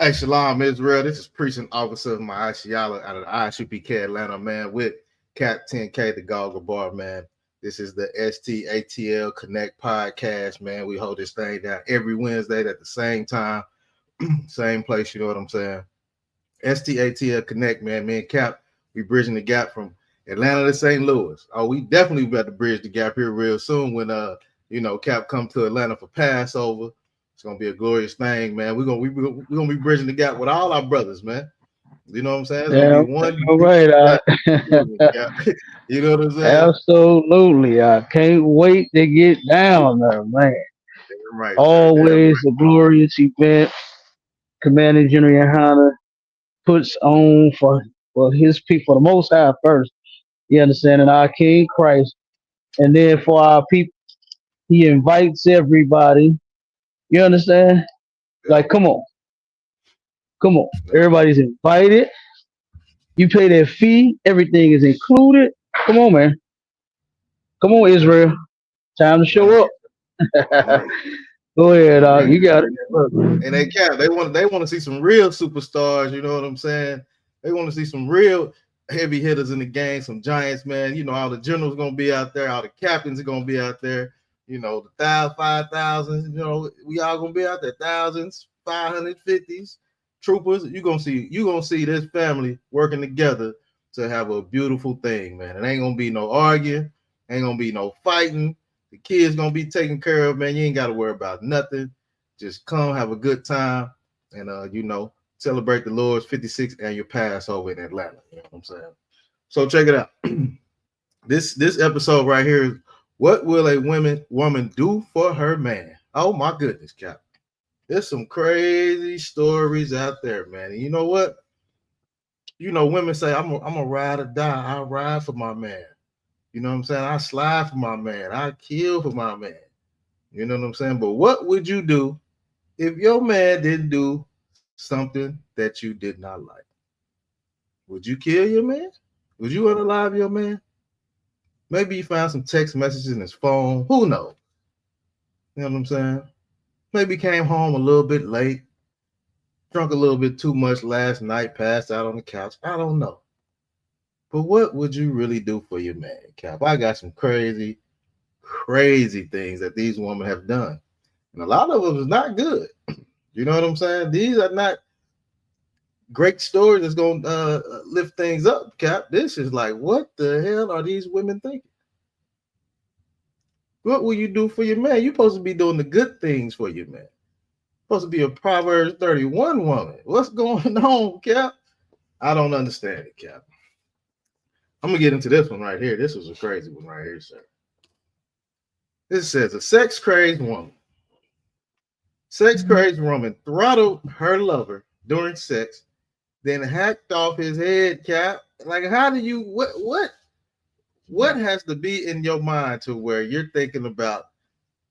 Hey, Shalom Israel. This is Precinct Officer Maashiala out of the ISUPK Atlanta, man, with Cap 10K, the Goggle Bar, man. This is the STATL Connect podcast, man. We hold this thing down every Wednesday at the same time, same place, you know what I'm saying? STATL Connect, man. Me and Cap, we bridging the gap from Atlanta to St. Louis. Oh, we definitely about to bridge the gap here real soon when Cap come to Atlanta for Passover. It's gonna be a glorious thing, man. We're gonna be bridging the gap with all our brothers, man. You know what I'm saying? It's gonna Yeah, be one all big right. gap. You know what I'm saying? Absolutely. I can't wait to get down there, man. Damn right, sir. Damn Always a glorious event. Commander General Yohanna puts on for his people, for the Most High first. You understand? And our King Christ, and then for our people, he invites everybody. You understand? right. Like, come on. Yep. Everybody's invited. You pay that fee. Everything is included. Come on, man. Come on, Yep. Israel. Time to Damn show right. up. Damn right. Go ahead, Damn right. you got it. Look. And they want to see some real superstars, you know what I'm saying? They want to see some real heavy hitters in the game, some giants, man. You know, all the generals gonna be out there, all the captains are gonna be out there, the 5,000, we all gonna be out there, thousands, 550s, troopers. You gonna see this family working together to have a beautiful thing, man. It ain't gonna be no arguing, ain't gonna be no fighting. The kids gonna be taken care of, man. You ain't gotta worry about nothing. Just come have a good time and celebrate the Lord's 56th annual Passover in Atlanta. You know what I'm saying? So check it out. This episode right here is what will a woman do for her man? Oh my goodness, Cap. There's some crazy stories out there, man. And you know what? Women say, I'm a ride or die. I ride for my man. You know what I'm saying? I slide for my man. I kill for my man. You know what I'm saying? But what would you do if your man didn't do something that you did not like? Would you kill your man? Would you unalive your man? Maybe you found some text messages in his phone. Who knows? You know what I'm saying? Maybe came home a little bit late, drunk a little bit too much last night, passed out on the couch. I don't know. But what would you really do for your man, Cap? I got some crazy, crazy things that these women have done. And a lot of them is not good. You know what I'm saying? These are not great story that's going to lift things up, Cap. This is like, what the hell are these women thinking? What will you do for your man? You're supposed to be doing the good things for your man. Supposed to be a Proverbs 31 woman. What's going on, Cap? I don't understand it, Cap. I'm going to get into this one right here. This was a crazy one right here, sir. This says a sex crazed woman. Sex crazed woman throttled her lover during sex, then hacked off his head, Cap. Like, how do you what has to be in your mind to where you're thinking about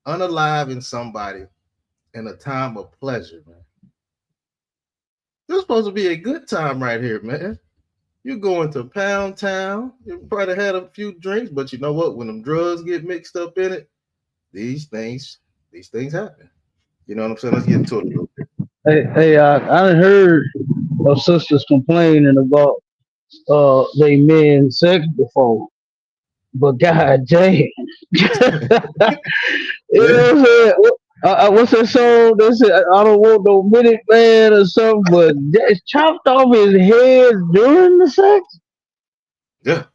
unaliving somebody in a time of pleasure, man? This is supposed to be a good time right here, man. You're going to Pound Town. You probably had a few drinks, but you know what? When them drugs get mixed up in it, these things happen. You know what I'm saying? Let's get into it a little bit. Hey, I done heard of sisters complaining about they men sex before, but god damn, you Yeah, know what I'm saying? What's that song? They said I don't want no minute man or something, but that chopped off his head during the sex. yeah.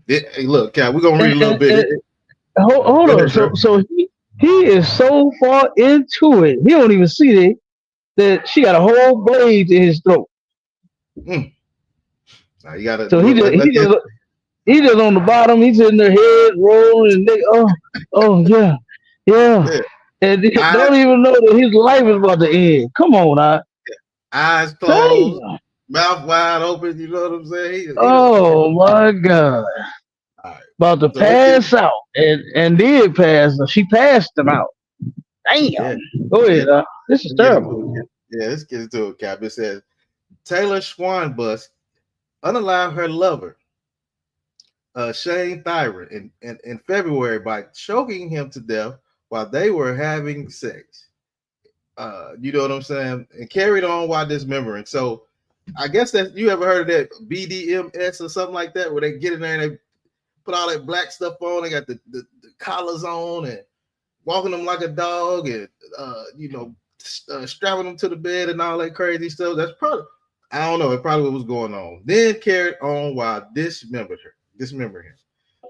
Hey, look, Cat, we're gonna read a little bit. And hold Go on, ahead, so sir. he is so far into it, he don't even see that she got a whole blade in his throat. Mm. Now you gotta So he look. just Let's he get. just he just on the bottom. He's in their head rolling, and they yeah, yeah, Yeah. and they Eyes, don't even know that his life is about to end. Come on, I eyes closed, damn. mouth wide open. You know what I'm saying? Oh my God, All right. about to So let's get it. pass out, and did pass. She passed him out. Damn. Yeah. Go Yeah. ahead. This is Let's get into terrible. it. Yeah. Let's get into it, Cap. It says Taylor Schwanbus unalived her lover, Shane Thyron, in February by choking him to death while they were having sex. You know what I'm saying? And carried on while dismembering. So I guess that you ever heard of that BDMS or something like that, where they get in there and they put all that black stuff on, they got the collars on and walking them like a dog and strapping them to the bed and all that crazy stuff. That's probably, I don't know, it probably what was going on. Then carried on while dismembering him.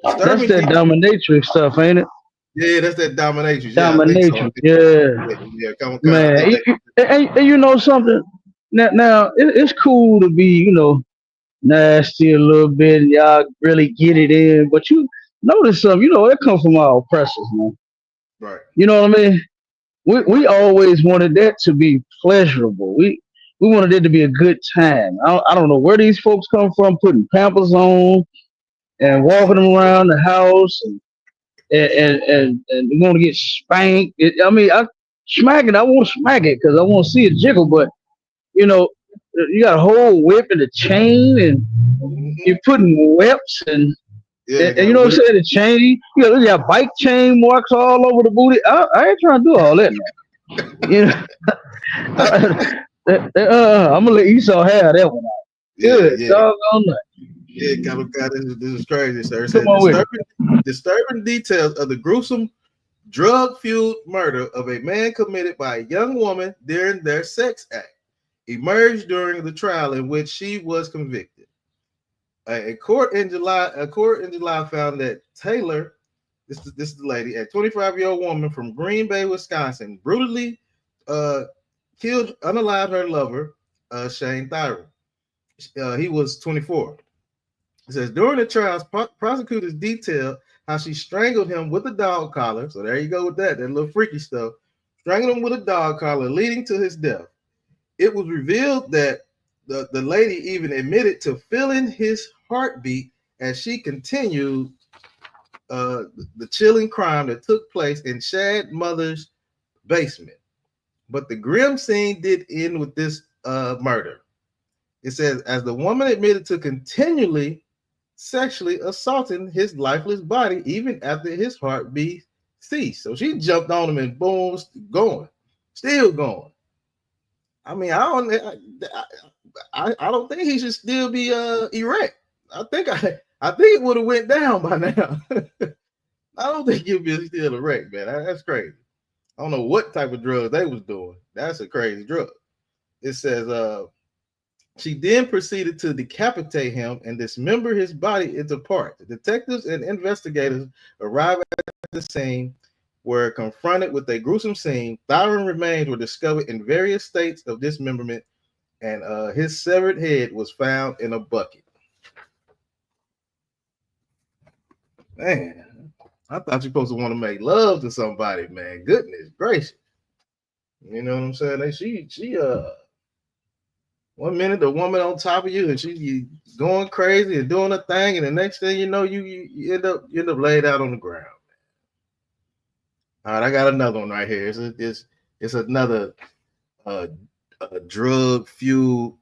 That's Disturbing that details. dominatrix stuff, ain't it? Yeah, that's that dominatrix. Yeah, I think so. Dominatrix, yeah, Yeah, come on, I man. think that. And you know something? Now it's cool to be, nasty a little bit, and y'all really get it in. But you notice something, it comes from our oppressors, man. Right. You know what I mean? We always wanted that to be pleasurable. We wanted it to be a good time. I don't know where these folks come from, putting pampers on and walking them around the house and want to get spanked. I smack it. I won't smack it because I want to see it jiggle. But you know, you got a whole whip and a chain, and Mm-hmm. you're putting whips Yeah, they and got you know what I'm whip. saying? The chain. You got bike chain marks all over the booty. I ain't trying to do all that now. You know, I'm gonna let Esau have that one out. Yeah, Good, yeah, doggone that. yeah. Kind of, this is crazy, sir. It Come says on with it. disturbing details of the gruesome drug-fueled murder of a man committed by a young woman during their sex act emerged during the trial in which she was convicted. A court in July found that Taylor, this is the lady, a 25-year-old woman from Green Bay, Wisconsin, brutally uh, killed, unalived her lover, Shane Thyron. He was 24. It says during the trials, prosecutors detailed how she strangled him with a dog collar. So there you go with that little freaky stuff. Strangled him with a dog collar, leading to his death. It was revealed that the lady even admitted to feeling his heartbeat as she continued the chilling crime that took place in Shad mother's basement. But the grim scene did end with this murder. It says, as the woman admitted to continually sexually assaulting his lifeless body even after his heartbeat ceased. So she jumped on him and boom, going, still going. I mean, I don't think he should still be erect. I think it would have went down by now. I don't think he'll be still erect, man. That's crazy. I don't know what type of drug they was doing. That's a crazy drug. It says she then proceeded to decapitate him and dismember his body into parts. Detectives and investigators arrived at the scene, were confronted with a gruesome scene. Thyron remains were discovered in various states of dismemberment, and his severed head was found in a bucket. Man, I thought you're supposed to want to make love to somebody, man. Goodness gracious. You know what I'm saying? She 1 minute the woman on top of you and she going crazy and doing a thing, and the next thing you know, you end up laid out on the ground. All right, I got another one right here. It's another uh, drug fueled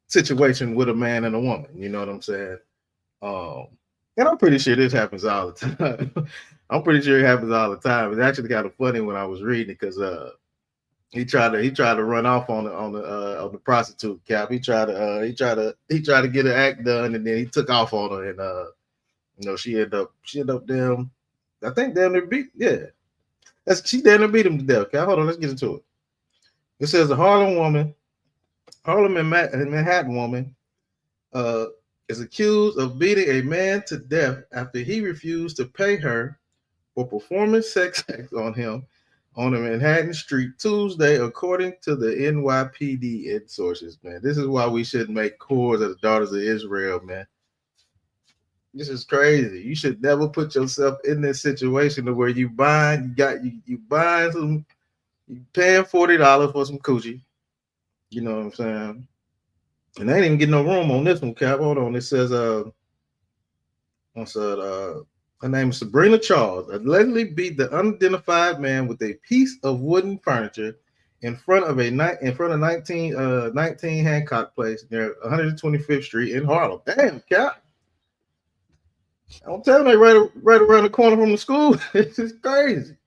situation with a man and a woman. You know what I'm saying? Um, and I'm pretty sure this happens all the time. I'm pretty sure it happens all the time. It's actually kind of funny when I was reading it because he tried to run off on the prostitute cap. He tried to get an act done, and then he took off on her, and she ended up damn. I think damn near beat, yeah. She damn near beat him to death. Okay, hold on, let's get into it. It says a Harlem and Manhattan woman uh, is accused of beating a man to death after he refused to pay her for performing sex acts on him on a Manhattan street Tuesday, according to the NYPD and sources. Man, this is why we shouldn't make cores of the daughters of Israel, man. This is crazy. You should never put yourself in this situation to where you buying some, you paying $40 for some coochie. You know what I'm saying? And they ain't even getting no room on this one, Cap. Hold on. It says her name is Sabrina Charles, allegedly beat the unidentified man with a piece of wooden furniture in front of 19 Hancock Place near 125th Street in Harlem. Damn, Cap. I'm telling you, right around the corner from the school. This is crazy.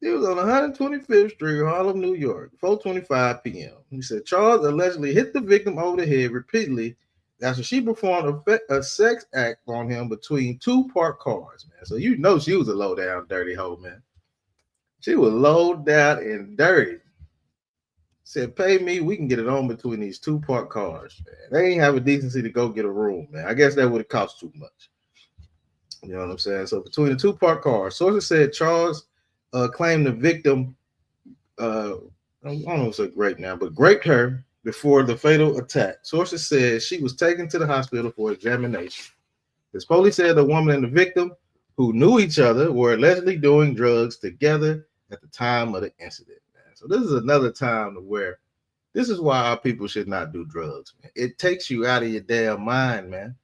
He was on 125th Street, Harlem, New York, 4:25 p.m. He said Charles allegedly hit the victim over the head repeatedly after she performed a sex act on him between two parked cars, man. So you know she was a low down, dirty hoe, man. She was low down and dirty. Said, pay me, we can get it on between these two parked cars, man. They ain't have a decency to go get a room, man. I guess that would have cost too much. You know what I'm saying? So between the two parked cars, sources said Charles claimed the victim, I don't know if it's right now, but raped her before the fatal attack. Sources said she was taken to the hospital for examination. This police said the woman and the victim, who knew each other, were allegedly doing drugs together at the time of the incident. Man. So this is another time to where this is why our people should not do drugs, man. It takes you out of your damn mind, man.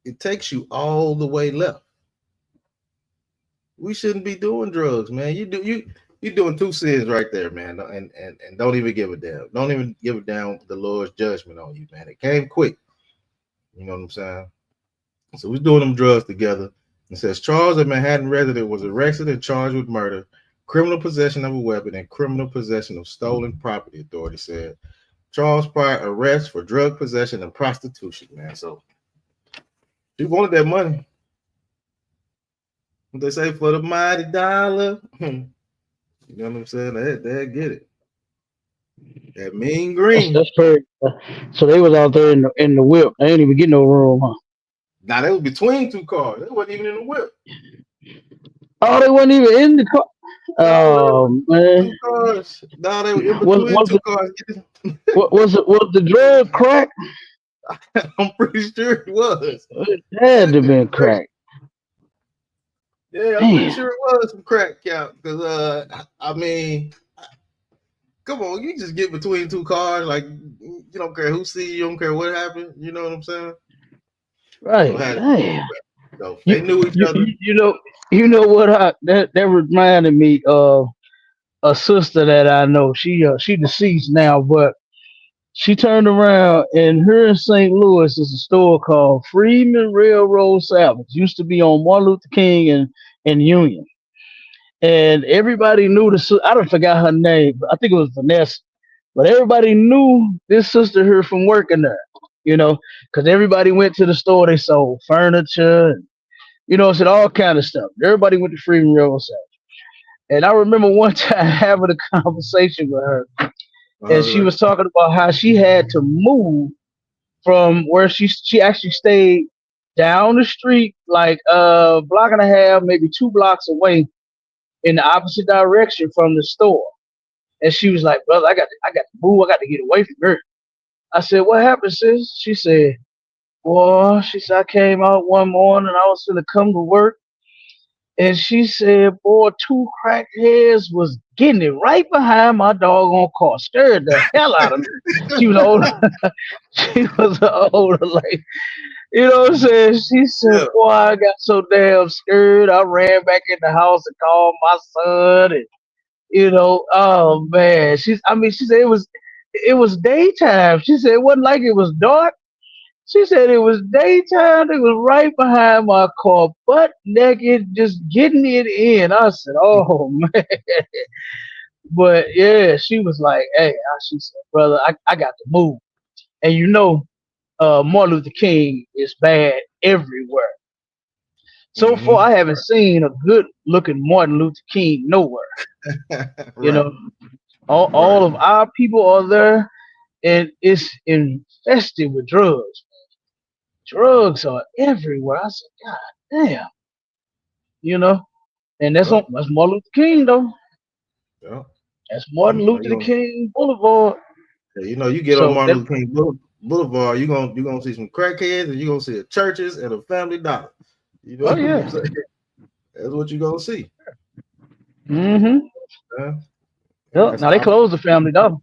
It takes you all the way left. We shouldn't be doing drugs, man. You're doing two sins right there, man. And don't even give a damn. Don't even give a damn the Lord's judgment on you, man. It came quick. You know what I'm saying? So we're doing them drugs together. It says Charles, a Manhattan resident, was arrested and charged with murder, criminal possession of a weapon, and criminal possession of stolen property, authorities said. Charles prior arrest for drug possession and prostitution, man. So he wanted that money. What they say for the mighty dollar. You know what I'm saying? They get it. That mean green. That's crazy. So they was out there in the whip. They didn't even get no room, huh? Now they was between two cars. They wasn't even in the whip. Oh, they wasn't even in the car. No, they were Oh man, two cars. No, they were in was between was two the cars. was the drug crack? I'm pretty sure it was. It had to have been crack. Yeah, I'm pretty Damn. sure it was some crack count. Because I mean, come on, you just get between two cars, like you don't care who see you, you don't care what happened. You know what I'm saying? So Right. it had to be Damn. crack. So You they knew each you other. you you know what that reminded me of a sister that I know. She deceased now, but she turned around and her in St. Louis is a store called Freeman Railroad Salvage. Used to be on Martin Luther King and Union. And everybody knew I don't forgot her name, but I think it was Vanessa. But everybody knew this sister here from working there, because everybody went to the store. They sold furniture, and, said all kind of stuff. Everybody went to Freedom Railroad Salvage. And I remember one time having a conversation with her, and she Right. was talking about how she had to move from where she actually stayed down the street, like a block and a half, maybe 2 blocks away in the opposite direction from the store. And she was like, "Brother, I got to move. I got to get away from her." I said, "What happened, sis?" She said, "Well," she said, "I came out one morning. I was gonna come to work." And she said, "Boy, two crackheads was getting it right behind my doggone car. Scared the hell out of me." She was old. She was an older lady. You know what I'm saying? She said, Yeah. "Boy, I got so damn scared. I ran back in the house and called my son." And oh man. She said it was daytime. She said it wasn't like it was dark. She said it was daytime. It was right behind my car, butt naked, just getting it in. I said, "Oh man." But yeah, she was like, "Hey," she said, "Brother, I got to move." And Martin Luther King is bad everywhere. So far, I haven't seen a good looking Martin Luther King nowhere. You Right. know, all Right. of our people are there, and it's infested with drugs. Drugs are everywhere. I said, "God damn," you know. And Yeah. that's Martin Luther King though. Yeah. That's Martin Luther King Boulevard. You get on So Martin that, Luther King Boulevard, you're gonna see some crackheads and you're gonna see churches and a family dollar. You know oh what I'm yeah. saying? That's what you're gonna see. Mm-hmm. Huh? And Yep. that's Now they our closed the Family Dollar.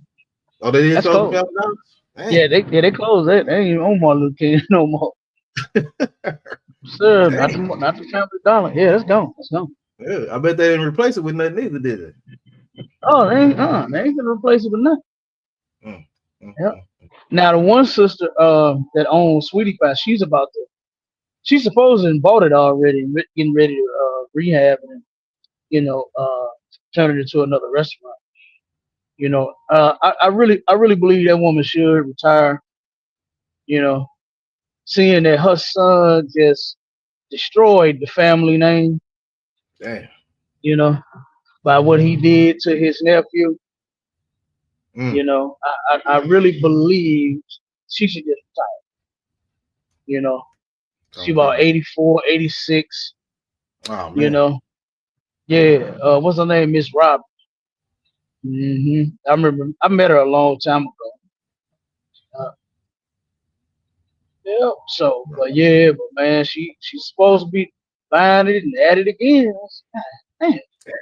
oh, they did That's close the closed. family dollars? Yeah, Damn. they closed that. They ain't even on Martin Luther King no more. Sir, not Damn. the Family Dollar. Yeah, that's gone. That's gone. Yeah, I bet they didn't replace it with nothing either, did they? Oh, they ain't gonna replace it with nothing. Mm, mm, Yep. mm. Now the one sister that owns Sweetie Pie, she's supposed to have bought it already, getting ready to rehab it. you know, turn it into another restaurant. I really believe that woman should retire. You know, seeing that her son just destroyed the family name, Damn. you know, by what he did to his nephew. Mm. I really believe she should just retire. You know, she Don't give about it. 84, 86. Oh You man. know, yeah. What's her name? Miss Rob. I remember I met her a long time ago. Uh, yeah. So, but yeah, but man, she's supposed to be buying it and at it again. Man,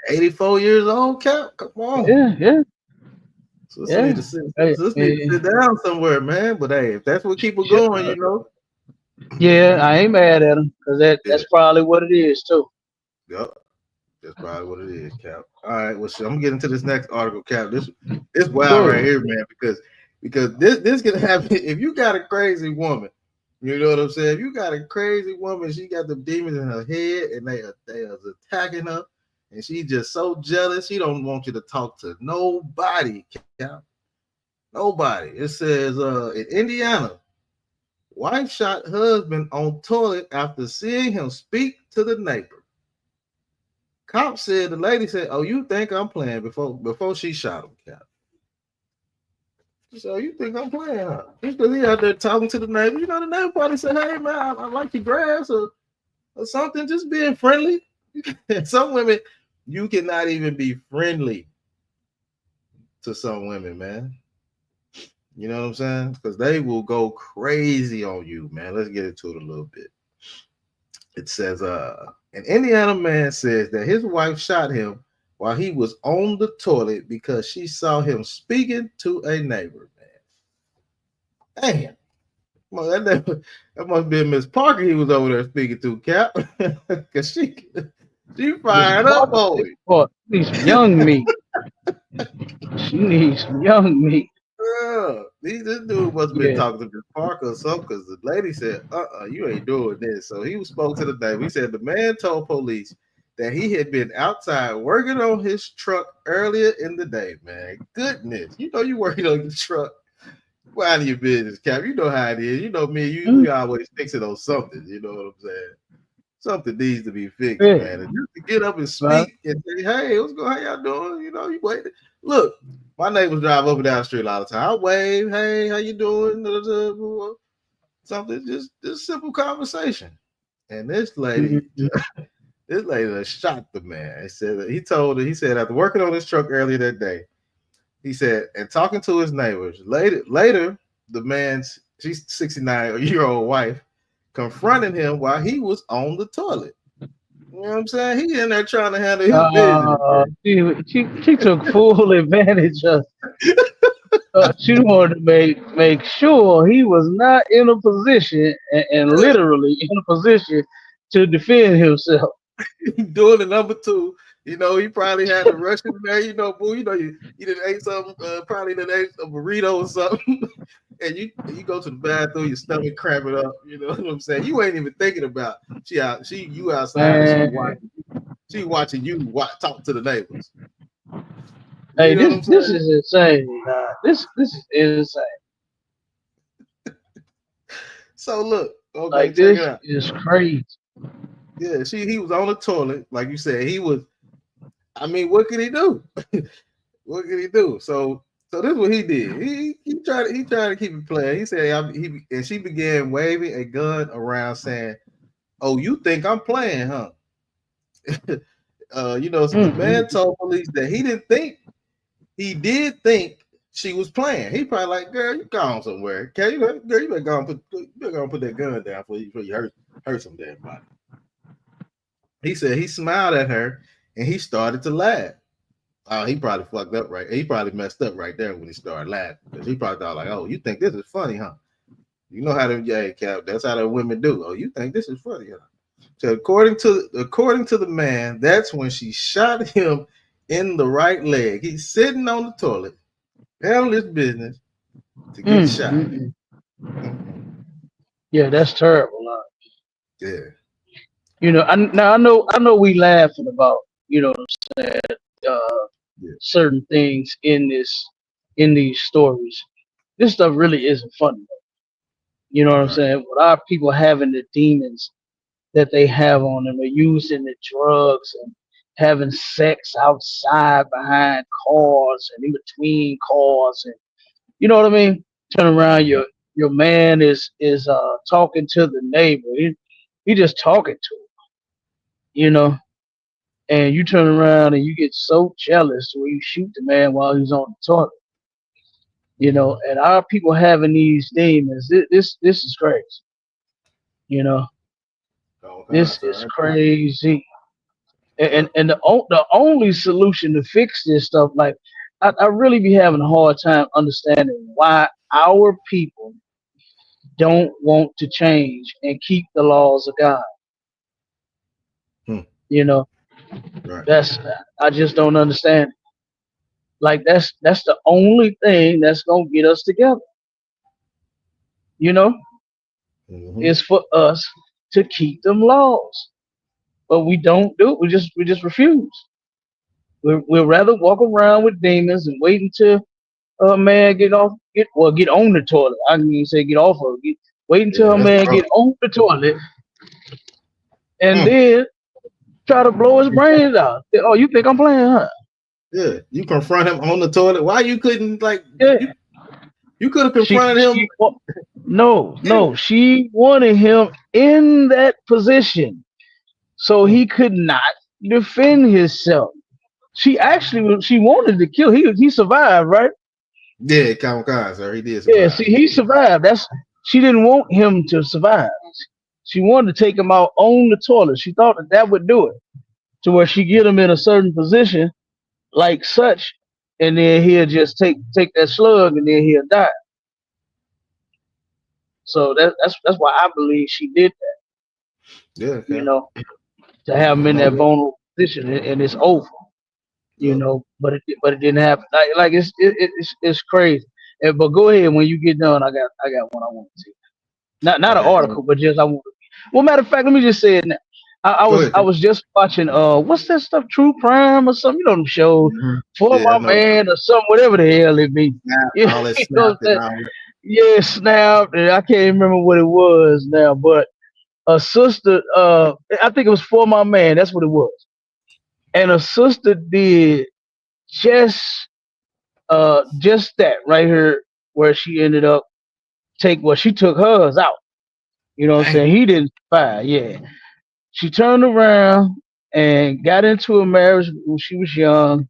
84 years old, Cap. Come on. yeah, yeah, Sister need yeah. to sit. Hey, Sister need to hey, sit down somewhere, man. But hey, if that's what keep her sh- going, you know. yeah, I ain't mad at him because Yeah. that's probably what it is too. Yep. That's probably what it is, Cap. All right. Well, shit, I'm getting to this next article, Cap. This wild Go right ahead. here, man. Because this can happen if you got a crazy woman. You know what I'm saying? If you got a crazy woman, she got the demons in her head, and they are attacking her, and she just so jealous. She don't want you to talk to nobody, Cap. Nobody. It says in Indiana, wife shot husband on toilet after seeing him speak to the neighbor. Cop said the lady said, "Oh, you think I'm playing?" Before she shot him, Cap. She said, "Oh, you think I'm playing?" Huh? Because he out there talking to the neighbor. You know, the neighbor probably said, "Hey man, I like your grass or something." Just being friendly. Some women, you cannot even be friendly to some women, man. You know what I'm saying? Because they will go crazy on you, man. Let's get into it a little bit. It says, an Indiana man says that his wife shot him while he was on the toilet because she saw him speaking to a neighbor, man. Damn. Well, that must be Miss Parker he was over there speaking to, Cap. Cause she Miss fired up Parker, on it. needs some young meat. She needs some young meat. Yeah. This dude must have been Yeah. talking to Miss Parker or something because the lady said, you ain't doing this. So he spoke to the neighbor. He said the man told police that he had been outside working on his truck earlier in the day, man. Goodness. You know you working on your truck. Mind your business, Cap. You know how it is. You know me, Mm, we always fix it on something. You know what I'm saying? Something needs to be fixed, yeah. man. And just to get up and Right. speak and say, "Hey, what's going? How y'all doing?" You know, you wait. Look, my neighbors drive up and down the street all the time. I wave, "Hey, how you doing?" Something, just simple conversation. And Mm-hmm. this lady shot the man. He said that he told her. He said after working on his truck earlier that day, he said and talking to his neighbors later, the man's she's 69-year-old wife confronted him while he was on the toilet. You know what I'm saying? He in there trying to handle his business, man. She took full advantage of. She wanted to make sure he was not in a position and literally in a position to defend himself. Doing the number two. You know, he probably had a Russian there. You know, boo. You know, you didn't ate something. Probably didn't ate a burrito or something. And you go to the bathroom, your stomach cramping up. You know what I'm saying? You ain't even thinking about you outside and Man, she watching you talk to the neighbors. hey, You know what this I'm this saying? is insane. This is insane. So look, okay, Like check it this out. is crazy. Yeah, he was on the toilet, like you said. He was. I mean, what could he do? What could he do? So this is what he did. He tried to keep it playing. He said and she began waving a gun around, saying, "Oh, you think I'm playing, huh?" So the man Mm-mm. told police that he did think she was playing. He probably like, "Girl, you gone somewhere? Okay, girl, you better go and put that gun down before you hurt some damn body." He said he smiled at her and he started to laugh. Oh, he probably fucked up right. He probably messed up right there when he started laughing because he probably thought like, "Oh, you think this is funny, huh?" You know how them, yeah, Cap. That's how the women do. Oh, you think this is funny, huh? So according to the man, that's when she shot him in the right leg. He's sitting on the toilet, handling his business to get shot. Mm-mm. Mm-mm. Yeah, that's terrible. Yeah, Now I know we laughing about You know what I'm saying? Uh, Yeah. certain things in these stories. This stuff really isn't funny. You know what I'm Right. saying? With our people having the demons that they have on them, they're using the drugs and having sex outside behind cars and in between cars, and you know what I mean? Turn around, Mhm. your man is talking to the neighbor. He just talking to him, you know. And you turn around and you get so jealous where you shoot the man while he's on the toilet, you know. Mhm. And our people having these demons, this is crazy, you know. All This kinds, all is right. crazy. Yeah. And the only solution to fix this stuff, like I really be having a hard time understanding why our people don't want to change and keep the laws of God. Hmm. You know, Right. that's I just don't understand. Like that's the only thing that's gonna get us together. You know, Hmm. is for us to keep them laws, but we don't do it. We just refuse. We'll rather walk around with demons and wait until a man get on the toilet. I can even say get off of it. Wait Yeah, until a that's man rough. get on the toilet and Mm. then try to blow his brains out. Oh, you think I'm playing, huh? Yeah, you confront him on the toilet. Why you couldn't like Yeah. you could have She confronted him? she no. She wanted him in that position so Mm. he could not defend himself. She wanted to kill. He survived, right? Yeah, kamikaze, sir. He did Yeah. See, survive. he survived. She didn't want him to survive. She wanted to take him out on the toilet. She thought that that would do it to where she get him in a certain position like such, and then he'll just take that slug and then he'll die. So that's why I believe she did that. Yeah, You yeah. know, to I have him don't in know. that vulnerable position, and it's over. You Yep. know, but it didn't happen. Like it's crazy. But go ahead when you get done. I got one I want to see. Not an Okay. article, but just I want. Well, matter of fact, let me just say it now. Go ahead. I was just watching what's that stuff, True Crime or something, you know, them shows Mhm. for Yeah, I my know. man or something, whatever the hell it be. Snap, You all that know what snapped and I'm saying? all that. Yeah, Snap. And I can't remember what it was now, but a sister, I think it was For My Man. That's what it was. And a sister did just just that right here, where she ended up she took hers out. You know what I'm Dang. saying? He didn't survive. Yeah. She turned around and got into a marriage when she was young.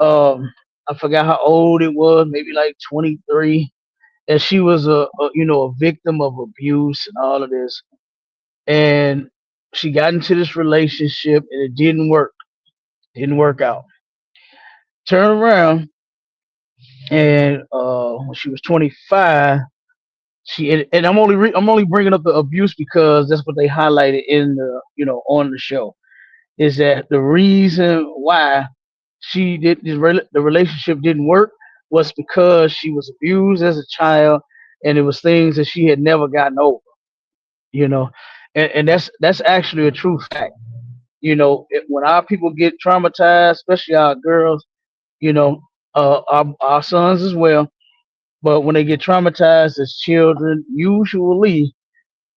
I forgot how old it was, maybe like 23. And she was a victim of abuse and all of this. And she got into this relationship and it didn't work. Didn't work out. Turned around and when she was 25, and I'm only bringing up the abuse because that's what they highlighted in on the show, is that the reason why the relationship didn't work was because she was abused as a child, and it was things that she had never gotten over. You know, and that's actually a true fact. When our people get traumatized, especially our girls, you know, our sons as well. But when they get traumatized as children, usually,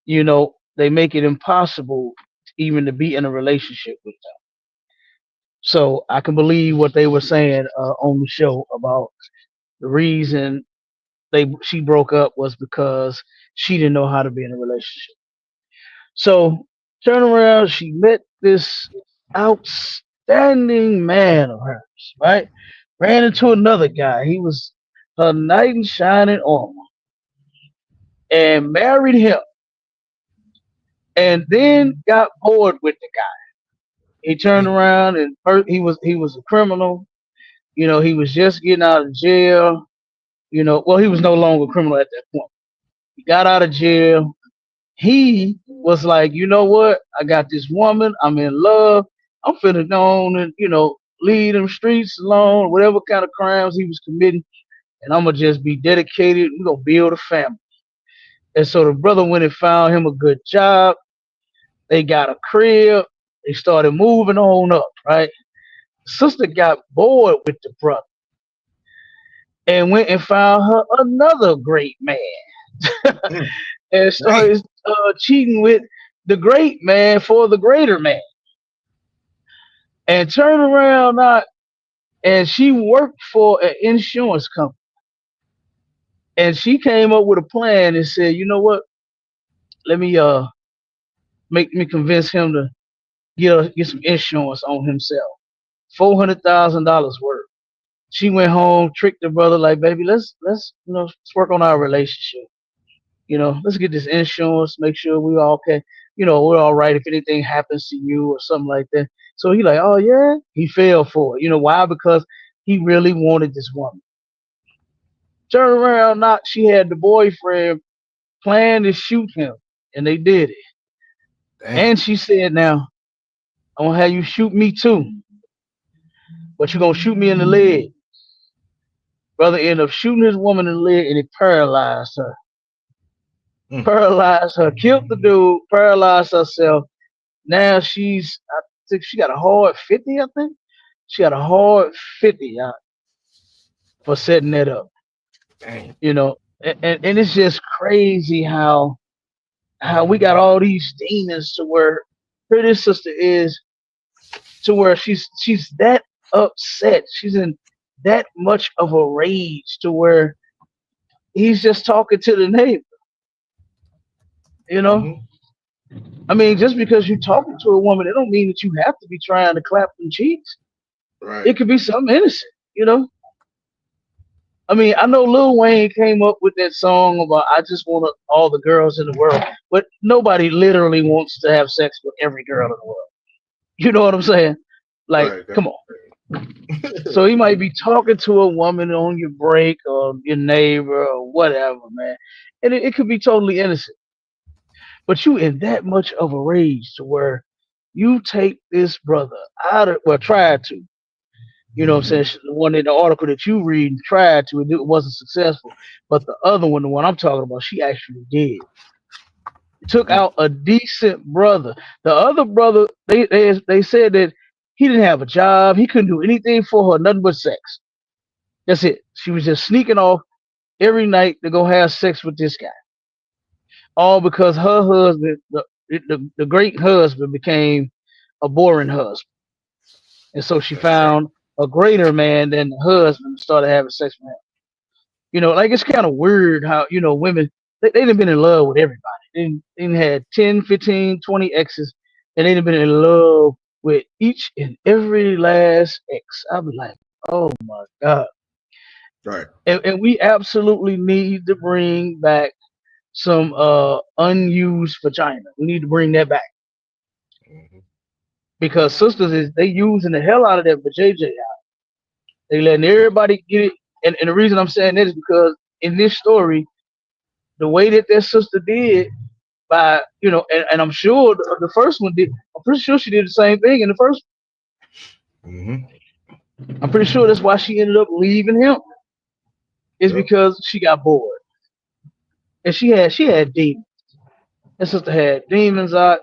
they make it impossible even to be in a relationship with them. So I can believe what they were saying on the show about the reason she broke up was because she didn't know how to be in a relationship. So turn around, she met this outstanding man of hers, right? Ran into another guy. He was her knight in shining armor, and married him, and then got bored with the guy. He turned Dang. around and he was a criminal. He was just getting out of jail. Well, he was no longer a criminal at that point. He got out of jail. He was like, you know what? I got this woman. I'm in love. I'm finna go on and, leave them streets alone, whatever kind of crimes he was committing. And I'm going to just be dedicated. We're going to build a family. And so the brother went and found him a good job. They got a crib. They started moving on up. right? Sister got bored with the brother and went and found her another great man Mm. and Dang. started cheating with the great man for the greater man and turned around not and she worked for an insurance company and she came up with a plan and said, you know what, let me make me convince him to get some insurance on himself, $400,000 worth. She went home, tricked her brother, like, baby, let's let's work on our relationship. Let's get this insurance, make sure we all okay. We're all right if anything happens to you or something like that. So he like, oh yeah, he fell for it. Why? Because he really wanted this woman. Turn around, not she had the boyfriend plan to shoot him, and they did it. Damn. And she said, now I'm gonna have you shoot me too, but you're gonna shoot me in the leg. Brother ended up shooting his woman in the leg, and it paralyzed her. Mm. Paralyzed her, killed the dude, paralyzed herself. Now I think she got a hard 50, I think. She got a hard 50 for setting that up, Dang. and it's just crazy how we got all these demons to where her this sister is to where she's that upset. She's in that much of a rage to where he's just talking to the neighbor, you know? Mm-hmm. I mean, just because you're talking to a woman, it don't mean that you have to be trying to clap them cheeks. Right. It could be something innocent. I mean, I know Lil Wayne came up with that song about I just want all the girls in the world, but nobody literally wants to have sex with every girl in the world. You know what I'm saying? Like, Right. come on. So he might be talking to a woman on your break or your neighbor or whatever, man. And it could be totally innocent. But you in that much of a rage to where you take this brother out of, well, tried to. You know what Mm-hmm. I'm saying? The one in the article that you read tried to, and it wasn't successful. But the other one, the one I'm talking about, she actually did. Took Mm. out a decent brother. The other brother, they said that he didn't have a job. He couldn't do anything for her, nothing but sex. That's it. She was just sneaking off every night to go have sex with this guy. All because her husband, the great husband, became a boring husband. And so she That's crazy. found a greater man than the husband and started having sex with him. Like it's kind of weird how, women, they done been in love with everybody. They done had 10, 15, 20 exes, and they done been in love with each and every last ex. I'll be like, oh my God. Right. And we absolutely need to bring back some unused vagina. We need to bring that back Mm-hmm. because sisters they using the hell out of that vajayjay. They letting Yeah. everybody get it. And the reason I'm saying that is because in this story, the way that their sister did by, and I'm sure the first one did, I'm pretty sure she did the same thing in the first Mm-hmm. one. I'm pretty sure that's why she ended up leaving him, is Yep. because she got bored. And she had demons. That sister had demons out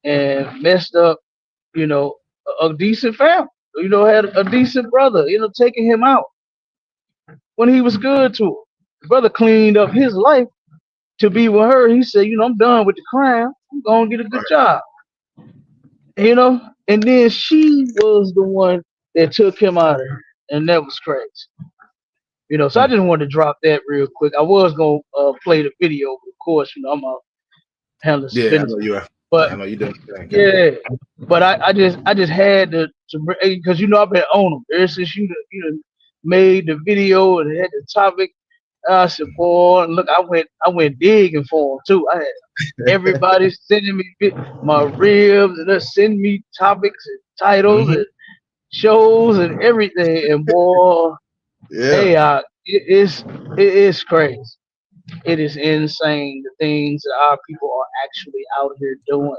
and messed up, you know, a decent family. Had a decent brother, taking him out when he was good to her. The brother cleaned up his life to be with her. He said, I'm done with the crime. I'm gonna get a good Right. job. And then she was the one that took him out of her. And that was crazy. So I Mm. just wanted to drop that real quick. I was gonna play the video, but of course, I'm out handling some Yeah, I business. know you are. But I know you done that, Cap. yeah, but I just had to because I've been on them ever since you made the video and had the topic. I said, boy, look, I went digging for them too. I had everybody sending me my ribs and they're sending me topics and titles Mm-hmm. and shows and everything. And boy, Yeah. hey, it is crazy. It is insane the things that our people are actually out here doing.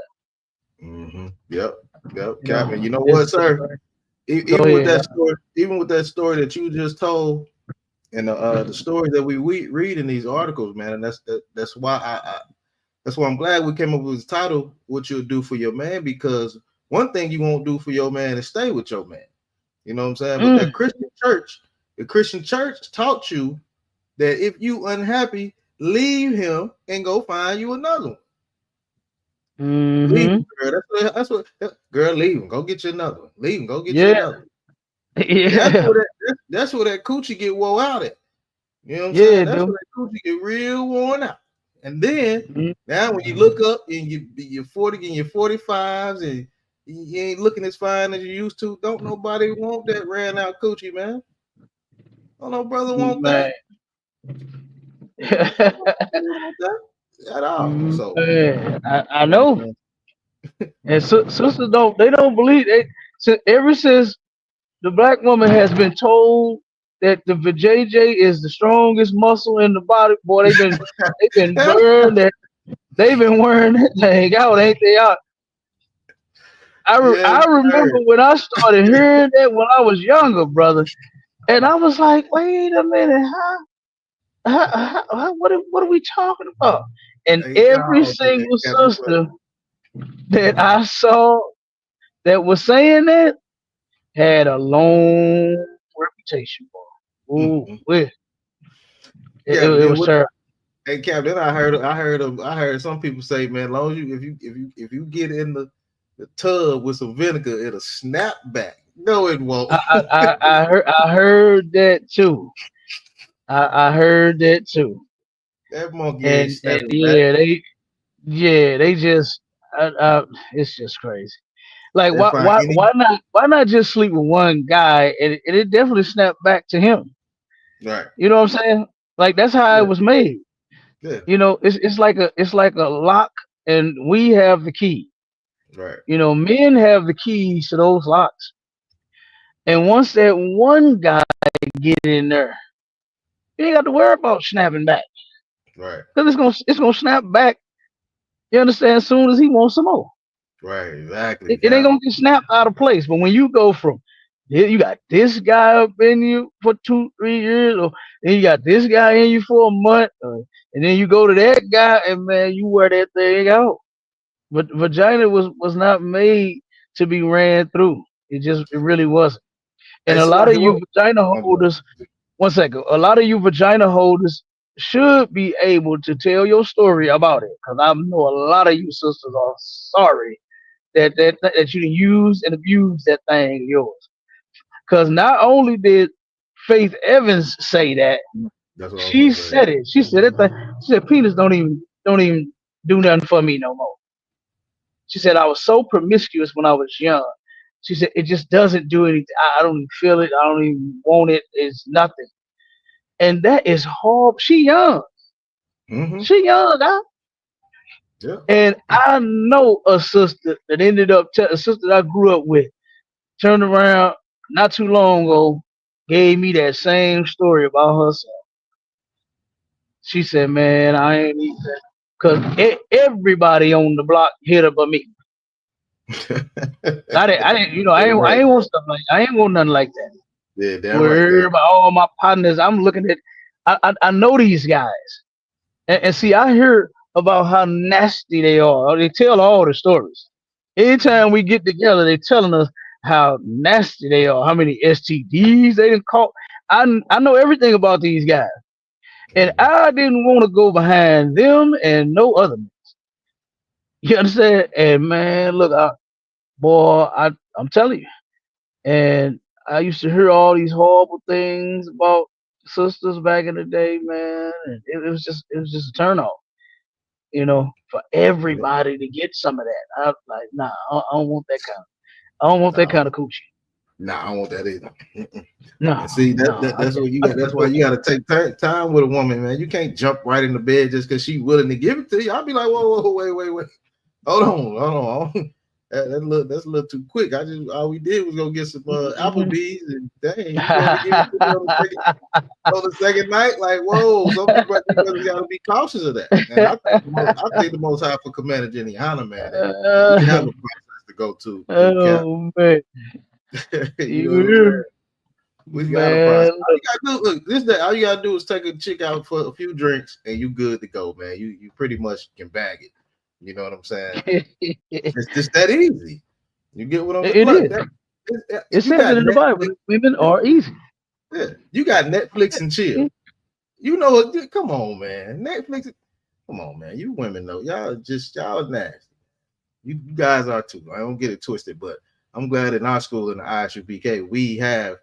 Mm-hmm. Yep. Yep. You know, Cap. And you know it's what, sir? crazy. Go Even with ahead. that story, that you just told, and the story that we read in these articles, man, and that's why I'm glad we came up with this title, "What You'll Do for Your Man," because one thing you won't do for your man is stay with your man. You know what I'm saying? But Mm, that Christian church, the Christian church taught you that if you unhappy, leave him and go find you another one. Leave mm-hmm. him, girl. Girl, leave him. Go get you another one. Leave him. Go get you Yeah, another one. That's yeah, where that's where that coochie get wore out at. You know what I'm yeah, saying? That's where dude. that coochie get real worn out. And then Mm, now when you look up and you're 40 and you're 45s and you ain't looking as fine as you used to, don't nobody want that ran out coochie, man. Don't no brother want man. that. Don't want that at all. So Man, I yeah, know. man. And sisters don't believe it. So ever since the black woman has been told that the vajayjay is the strongest muscle in the body, boy, they've been burned. They've been wearing that thing out, ain't they? Out. Yes, I remember sir. when I started hearing that when I was younger, brother, and I was like, wait a minute, what are we talking about? And Hey, every oh man, single Captain, sister that I saw that was saying that had a long reputation for. Ooh, mm-mm. it Captain, then was what? terrible. Hey, Captain, I heard some people say, man, long as you if you get in the tub with some vinegar, it'll snap back. No, it won't. I heard that too. I heard that too. That monkey ain't And snapping back. they just it's just crazy. Like They find any why not just sleep with one guy and it definitely snapped back to him. right. You know what I'm saying? Like that's how it Yeah, was made. yeah, You know, it's like a lock and we have the key. right, You know, men have the keys to those locks. And once that one guy get in there, you ain't got to worry about snapping back. right, Because it's gonna snap back, you understand, as soon as he wants some more. right. Exactly, It ain't Cap. gonna get snapped out of place. But when you go from you got this guy up in you for 2, 3 years, or then you got this guy in you for a month, and then you go to that guy and man, you wear that thing out. But vagina was not made to be ran through. It really wasn't. And Hey, a lot of Salaki, what? you vagina I'm sorry. holders, one second, a lot of you vagina holders should be able to tell your story about it. Because I know a lot of you sisters are sorry that you use and abuse that thing of yours. Because not only did Faith Evans say that, That's what I was she gonna say. said it. She said it. She said penis don't even do nothing for me no more. She said I was so promiscuous when I was young. She said it just doesn't do anything. I don't even feel it. I don't even want it. It's nothing. And that is horrible. She young. Mm-hmm. She young, huh? Yeah. And I know a sister that ended up a sister that I grew up with turned around not too long ago, gave me that same story about herself. She said, "Man, I ain't even because everybody on the block hit her but me. I didn't, I Right. ain't want stuff like I ain't want nothing like that. Yeah, damn right, Where Cap. everybody, all my partners, I'm looking at, I know these guys, and see, I hear about how nasty they are. They tell all the stories. Anytime we get together, they telling us how nasty they are, how many STDs they done caught. I know everything about these guys, and Mhm. I didn't want to go behind them and no other. You understand? And man, look, I'm telling you. And I used to hear all these horrible things about sisters back in the day, man. And it was just a turn off, for Yeah. everybody to get some of that. I was like, nah, I don't want that kind. I don't want that Nah, kind of coochie. nah, I don't want that either. Mm-mm. No, And see no, that's what you I got. can't That's why do you that. got to take time with a woman, man. You can't jump right in the bed just because she willing to give it to you. I'll be like, whoa, wait. Hold on. That's a little too quick. All we did was go get some Applebee's, and dang, you ready to give it to me on the second night? Like, whoa, you better got to be cautious of that. And I think the most high for Commander Jenny Hanna, man, that we have a process to go to through Cap. Oh man, You you know what I'm saying? hear We got a process. man? Look, All you gotta do is take a chick out for a few drinks, and you good to go, man. You pretty much can bag it. You know what I'm saying? It's just that easy. You get what I'm saying? It Look, is. that, It you says got it in the Bible. Netflix. Women are easy. Yeah, you got Netflix and chill. You know, come on, man. Netflix. Come on, man. You women know y'all nasty. You guys are too. I don't get it twisted, but I'm glad in our school in the ISUPK we have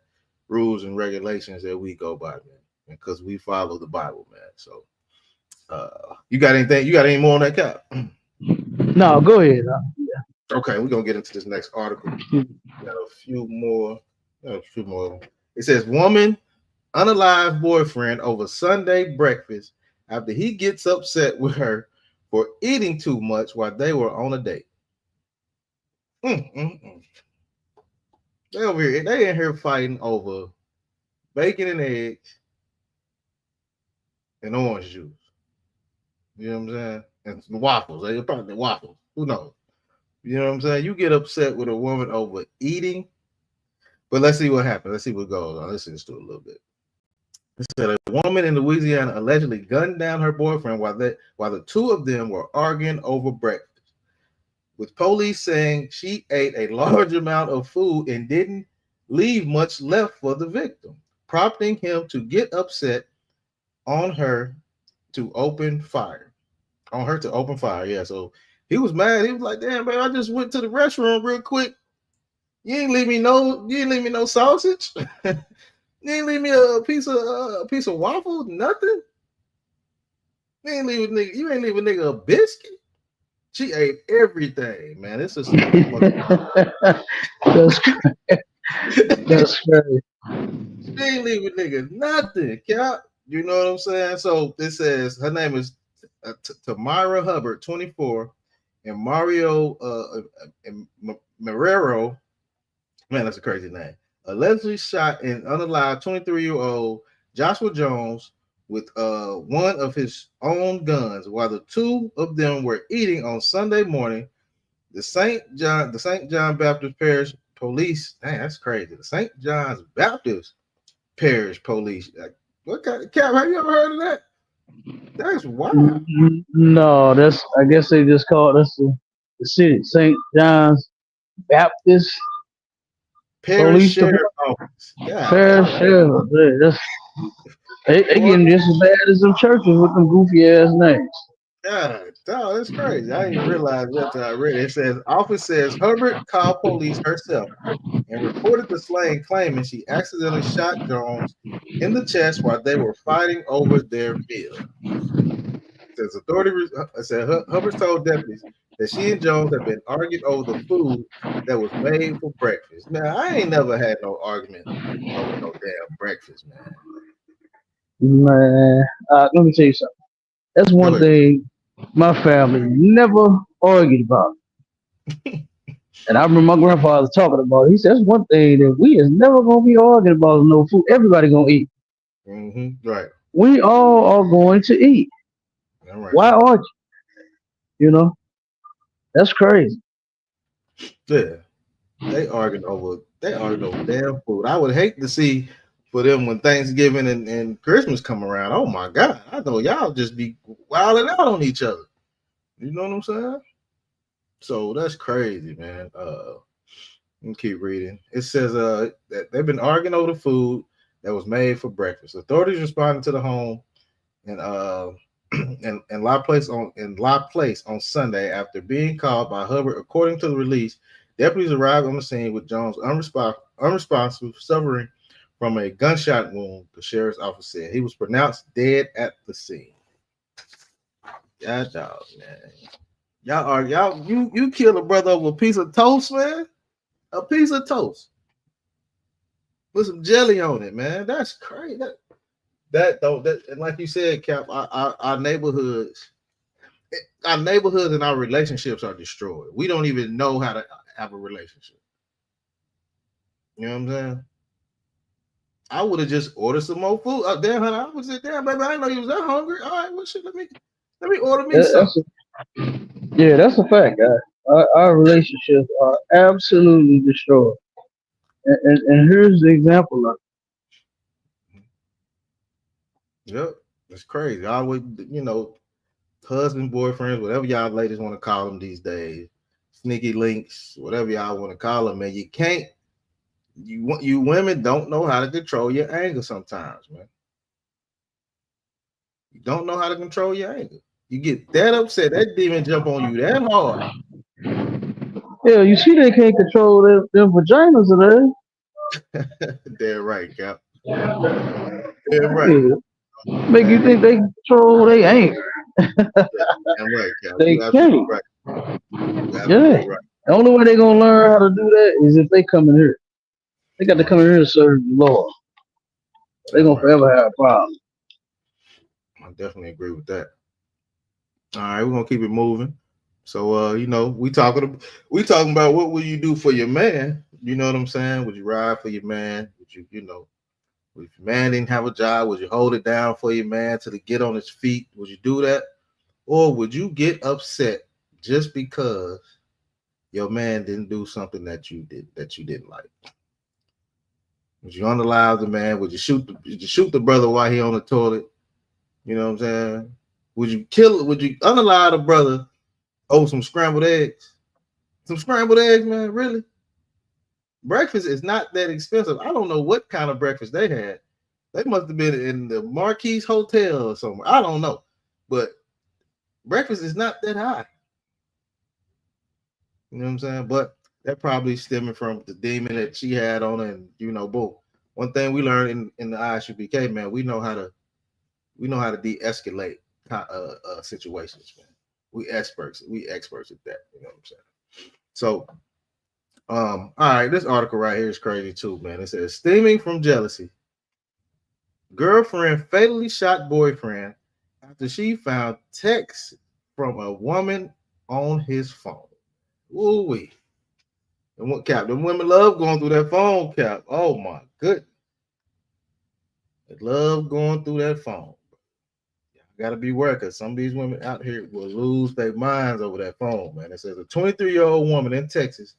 rules and regulations that we go by, man, because we follow the Bible, man. So, you got anything? You got any more on that cap? No, go ahead. Okay, we're gonna get into this next article. Got a few more. Got a few more. It says, "Woman unalive boyfriend over Sunday breakfast after he gets upset with her for eating too much while they were on a date." Mm, mm, mm. They over here. They in here fighting over bacon and eggs and orange juice. You know what I'm saying? And some waffles. They probably waffles. Who knows? You know what I'm saying? You get upset with a woman over eating, but let's see what happens. Let's see what goes on. Let's see this to a little bit. It said a woman in Louisiana allegedly gunned down her boyfriend while the two of them were arguing over breakfast, with police saying she ate a large amount of food and didn't leave much left for the victim, prompting him to get upset on her to open fire. On her to open fire, yeah. So he was mad. He was like, "Damn, man, I just went to the restaurant real quick. You ain't leave me no sausage. You ain't leave me a piece of waffle, nothing. You ain't leave a nigga a biscuit." She ate everything, man. This is some that's that's crazy. she ain't leave a nigga nothing, cap. You know what I'm saying? So it says her name is Tamara Hubbard, 24, and Mario Marrero. Man, that's a crazy name. Allegedly shot and unalive 23-year-old Joshua Jones with one of his own guns while the two of them were eating on Sunday morning. The St. John Baptist Parish Police. Dang, that's crazy. The St. John's Baptist Parish Police. Like, what kind of cap? Have you ever heard of that? That's wild. No, that's I guess they just call us the city St. John's Baptist Parish Police Sheriff Department. Office. God, Parish dog. Sheriff. They Boy, getting just as bad as some churches with them goofy ass names. God, dog, that's crazy. I didn't realize that till I read it. It says office says Hubbard called police herself and reported the slaying, claiming she accidentally shot Jones in the chest while they were fighting over their meal. Says Hubbard told deputies that she and Jones had been arguing over the food that was made for breakfast. Now, I ain't never had no argument over no damn breakfast, man. Man, let me tell you something. That's Go one ahead. thing my family never argued about. And I remember my grandfather talking about it. He said, that's one thing that we is never going to be arguing about no food. Everybody going to eat. Right. We all are going to eat. All right. Why argue? You know, that's crazy. Yeah. They arguing over damn food. I would hate to see for them when Thanksgiving and Christmas come around. Oh my God. I know y'all just be wilding out on each other. You know what I'm saying? So that's crazy, man. Let me keep reading. It says that they've been arguing over the food that was made for breakfast. Authorities responded to the home and La Place on Sunday after being called by Hubbard. According to the release, deputies arrived on the scene with Jones unresponsive, suffering from a gunshot wound. The sheriff's office said he was pronounced dead at the scene. Yeah, dog, man. You kill a brother over a piece of toast, man. A piece of toast with some jelly on it, man. That's crazy. That don't that and like you said, Cap, our neighborhoods and our relationships are destroyed. We don't even know how to have a relationship. You know what I'm saying? I would have just ordered some more food. Damn, honey, I was damn, baby. I didn't know you was that hungry. All right, well, shit, let me order me some. That's yeah, that's a fact, guys. Our relationships are absolutely destroyed. And here's the example of Yep, it's crazy. I would, husband, boyfriends, whatever y'all ladies want to call them these days. sneaky links, whatever y'all want to call them, man. You can't. You women don't know how to control your anger sometimes, man. You don't know how to control your anger. You get that upset, that demon jump on you that hard. Yeah, you see, they can't control their vaginas today. Damn right, Cap. Damn right. Yeah. Make you think they control their anger. Damn right, Cap. They You absolutely can't. right. You Yeah. absolutely right. The only way they gonna learn how to do that is if they come in here. They got to come in here and serve the Lord. They Damn gonna right. forever have problems. I definitely agree with that. All right, we're gonna keep it moving. So we talking about what will you do for your man? You know what I'm saying? Would you ride for your man? Would if your man didn't have a job, would you hold it down for your man till he get on his feet? Would you do that? Or would you get upset just because your man didn't do something that you didn't like? Would you unalive the man? Would you shoot the brother while he on the toilet? You know what I'm saying? Would you unalive the brother over some scrambled eggs? Some scrambled eggs, man, really? Breakfast is not that expensive. I don't know what kind of breakfast they had. They must have been in the Marquise Hotel or somewhere. I don't know. But breakfast is not that high. You know what I'm saying? But that probably stemming from the demon that she had on her, and boom. One thing we learned in the ISUPK, man, we know how to de-escalate situations, man. We experts at that. You know what I'm saying? So, all right, this article right here is crazy too, man. It says steaming from jealousy. Girlfriend fatally shot boyfriend after she found texts from a woman on his phone. Ooh wee. And what Cap? Them women love going through that phone, Cap. Oh my goodness. They love going through that phone. Gotta be aware because some of these women out here will lose their minds over that phone, man. It says a 23-year-old woman in Texas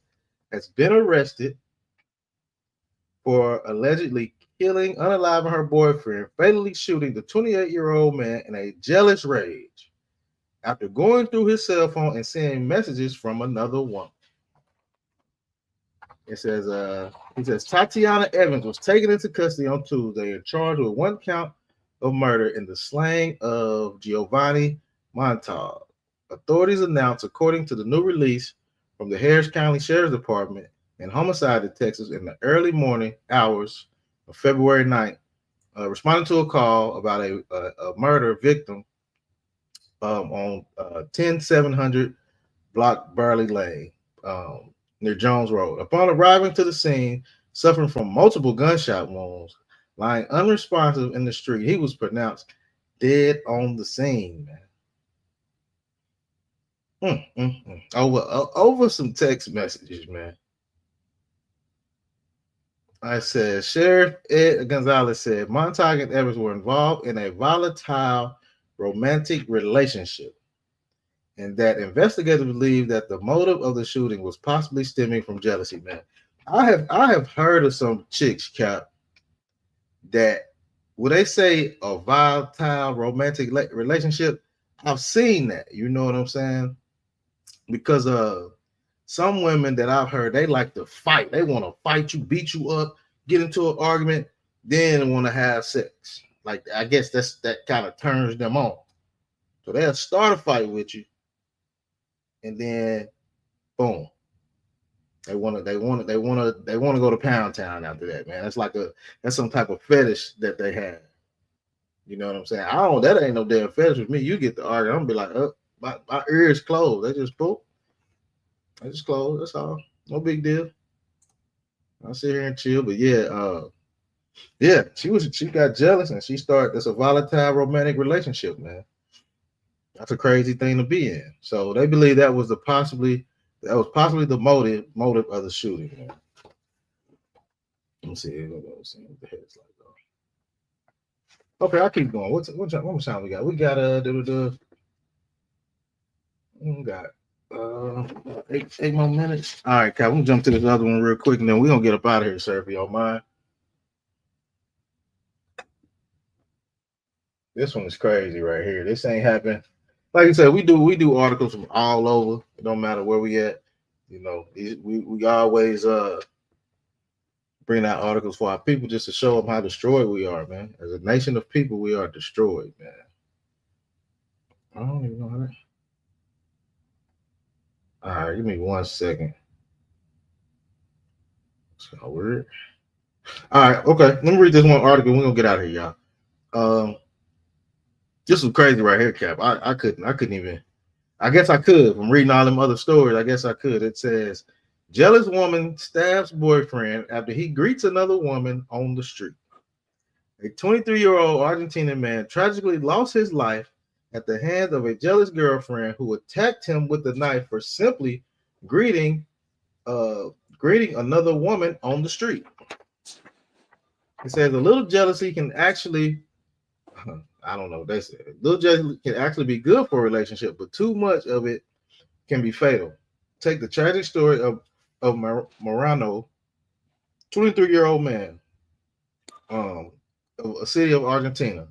has been arrested for allegedly killing, unaliving her boyfriend, fatally shooting the 28-year-old man in a jealous rage after going through his cell phone and seeing messages from another woman. He says Tatiana Evans was taken into custody on Tuesday and charged with one count of murder in the slaying of Giovanni Montalv. Authorities announced, according to the new release from the Harris County Sheriff's Department and Homicide Detectives in the early morning hours of February 9th, responding to a call about a murder victim on 10700 Block Burley Lane, near Jones Road. Upon arriving to the scene, suffering from multiple gunshot wounds, lying unresponsive in the street, he was pronounced dead on the scene, man. Over some text messages, man. I said Sheriff Ed Gonzalez said Montague and Evans were involved in a volatile romantic relationship, and that investigators believe that the motive of the shooting was possibly stemming from jealousy. Man, I have heard of some chicks, Cap, that when they say a volatile romantic relationship, I've seen that. You know what I'm saying? Because some women that I've heard, they like to fight. They want to fight you, beat you up, get into an argument, then want to have sex. Like I guess that kind of turns them on. So they'll start a fight with you, and then boom, they want to go to Pound Town after that, man. That's some type of fetish that they have. You know what I'm saying? I don't. That ain't no damn fetish with me. You get the argument, I'm gonna be like, my ears closed. They just boop. They just closed. That's all. No big deal. I sit here and chill. But yeah, she got jealous and she started. That's a volatile romantic relationship, man. That's a crazy thing to be in. So they believe that was possibly the motive of the shooting, man. Let me see. Let's see what the heck it's like. Okay, I'll keep going. What time we got? We got we got eight more minutes. All right, Kyle, we'll jump to this other one real quick, and then we're gonna get up out of here, sir, if you don't mind. This one is crazy right here. This ain't happened. Like I said, we do articles from all over. It don't matter where we at. You know, we always bring out articles for our people just to show them how destroyed we are, man. As a nation of people, we are destroyed, man. I don't even know how that. All right, give me 1 second. So weird. All right, okay. Let me read this one article. We're gonna get out of here, y'all. This was crazy right here, Cap. I couldn't even. I guess I could from reading all them other stories. I guess I could. It says, jealous woman stabs boyfriend after he greets another woman on the street. A 23-year-old Argentinian man tragically lost his life at the hands of a jealous girlfriend who attacked him with a knife for simply greeting uh greeting another woman on the street. It says a little jealousy can actually I don't know what they said. A little jealousy can actually be good for a relationship, but too much of it can be fatal. Take the tragic story of Morano, 23-year-old man, um, of a city of Argentina.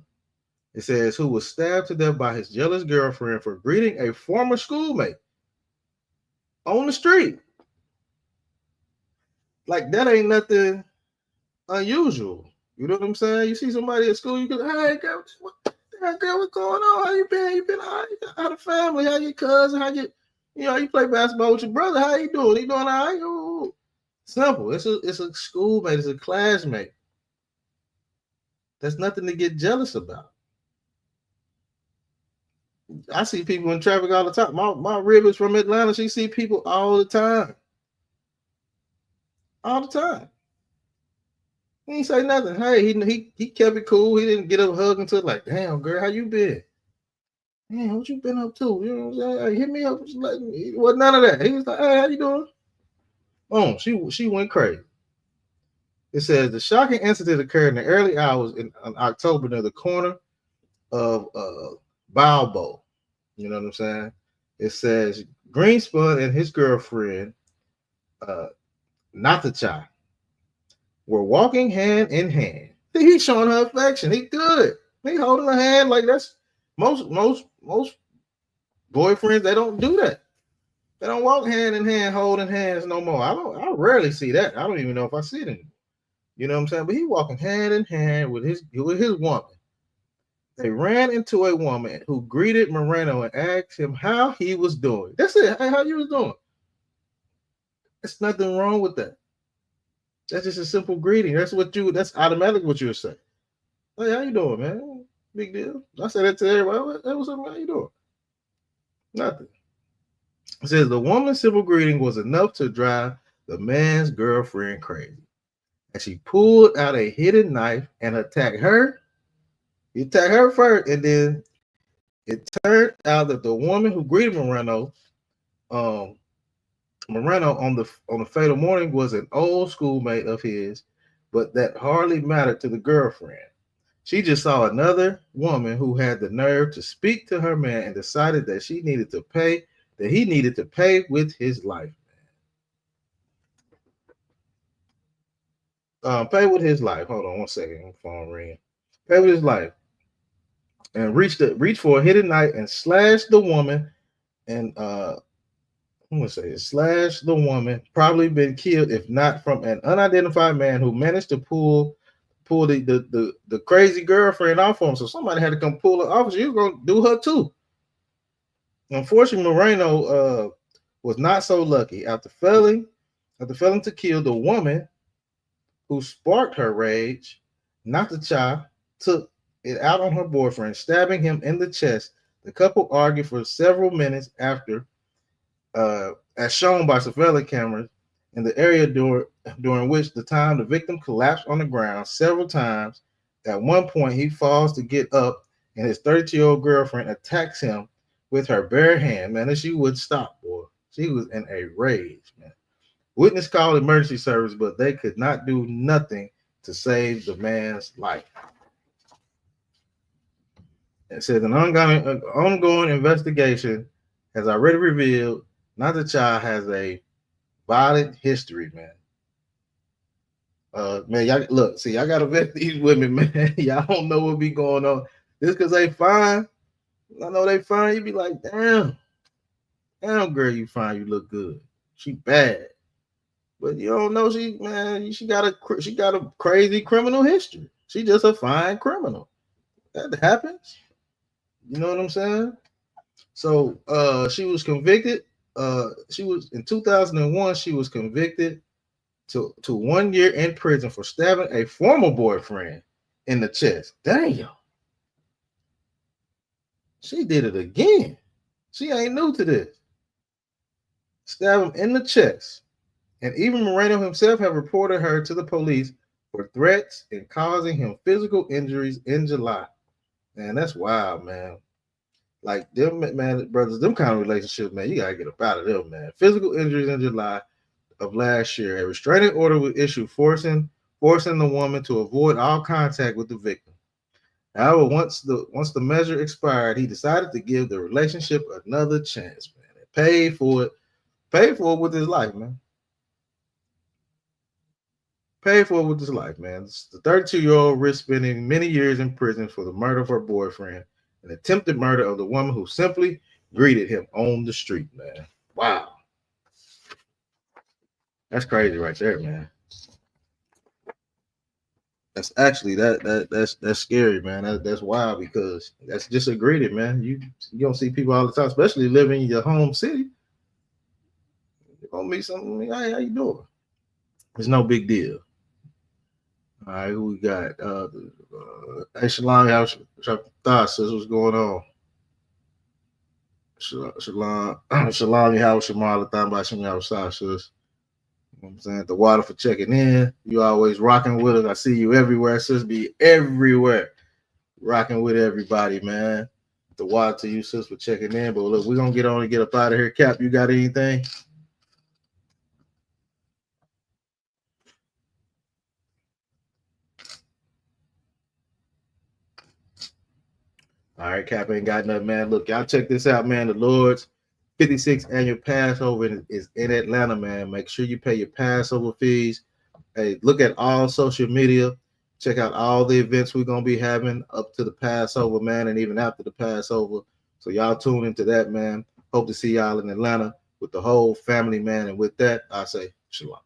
It says who was stabbed to death by his jealous girlfriend for greeting a former schoolmate on the street. Like that ain't nothing unusual. You know what I'm saying? You see somebody at school, you go, hey girl, girl, what's going on? How you been? You been all right? How the family? How your cousin? How you play basketball with your brother? How you doing? You doing all right? Ooh. Simple. It's a schoolmate, it's a classmate. There's nothing to get jealous about. I see people in traffic all the time. My rib is from Atlanta. She see people all the time. All the time. He ain't say nothing. Hey, he kept it cool. He didn't get up hug until like, damn girl, how you been? Man, what you been up to? You know what I'm saying? Hey, hit me up. Like, it wasn't none of that. He was like, hey, how you doing? Oh, she went crazy. It says the shocking incident occurred in the early hours in October near the corner of Balbo. You know what I'm saying? It says Greenspun and his girlfriend, uh, Natacha, were walking hand in hand. He's showing her affection. He good. He holding her hand like that's most boyfriends. They don't do that. They don't walk hand in hand holding hands no more. I rarely see that. I don't even know if I see it anymore. You know what I'm saying? But he walking hand in hand with his woman. They ran into a woman who greeted Moreno and asked him how he was doing. That's it. Hey, how you was doing? There's nothing wrong with that. That's just a simple greeting. That's automatically what you would say. Hey, how you doing, man? Big deal. I said that to everybody. Hey, what's up, man? How you doing? Nothing. It says the woman's simple greeting was enough to drive the man's girlfriend crazy. And she pulled out a hidden knife and attacked her. He attacked her first, and then it turned out that the woman who greeted um, Moreno on the fatal morning was an old schoolmate of his, but that hardly mattered to the girlfriend. She just saw another woman who had the nerve to speak to her man and decided that he needed to pay with his life. Pay with his life. Hold on 1 second. Phone ringing. Pay with his life. And reached for a hidden knife and slashed the woman. And I'm gonna say it, slashed the woman. Probably been killed if not from an unidentified man who managed to pull the crazy girlfriend off of him. So somebody had to come pull her off. So you were gonna do her too. Unfortunately, Moreno was not so lucky. After failing to kill the woman who sparked her rage, Natacha took it out on her boyfriend, stabbing him in the chest. The couple argued for several minutes after, as shown by surveillance cameras in the area during which the victim collapsed on the ground several times. At one point, he falls to get up, and his 32-year-old girlfriend attacks him with her bare hand. Man, and she would stop, boy. She was in a rage, man. Witness called emergency service, but they could not do nothing to save the man's life. It says an ongoing investigation has already revealed not the child has a violent history, man. Man, y'all look, see, I gotta vet these women, man. Y'all don't know what be going on. Just because they fine, I know they fine. You be like, damn, girl, you fine, you look good. She bad. But you don't know she got a crazy criminal history. She just a fine criminal. That happens. You know what I'm saying? So she was convicted. She was in 2001. She was convicted to 1 year in prison for stabbing a former boyfriend in the chest. Damn, she did it again. She ain't new to this. Stab him in the chest. And even Moreno himself have reported her to the police for threats and causing him physical injuries in July. Man, that's wild, man. Like them, man, brothers, them kind of relationships, man, you gotta get up out of them, man. Physical injuries in July of last year. A restraining order was issued forcing the woman to avoid all contact with the victim. However, once the measure expired, he decided to give the relationship another chance, man. And paid for it with his life, man. Paid for it with his life, man. The 32-year-old risked spending many years in prison for the murder of her boyfriend, an attempted murder of the woman who simply greeted him on the street, man. Wow. That's crazy right there, man. That's scary, man. That's wild because that's just a greeting, man. You don't see people all the time, especially living in your home city. You're gonna meet something. Hey, how you doing? It's no big deal. All right, who we got? Hey, Shalom, how's your thoughts? Says what's going on? Shalom, Shalom, how Shamala thought about Shem outside, sis. You know what I'm saying? The water for checking in. You always rocking with us. I see you everywhere, sis. Be everywhere. Rocking with everybody, man. The water to you, sis, for checking in. But look, we're gonna get on and get up out of here. Cap, you got anything? All right, Cap ain't got nothing, man. Look, y'all check this out, man. The Lord's 56th annual Passover is in Atlanta, man. Make sure you pay your Passover fees. Hey, look at all social media. Check out all the events we're gonna be having up to the Passover, man, and even after the Passover. So y'all tune into that, man. Hope to see y'all in Atlanta with the whole family, man. And with that, I say shalom.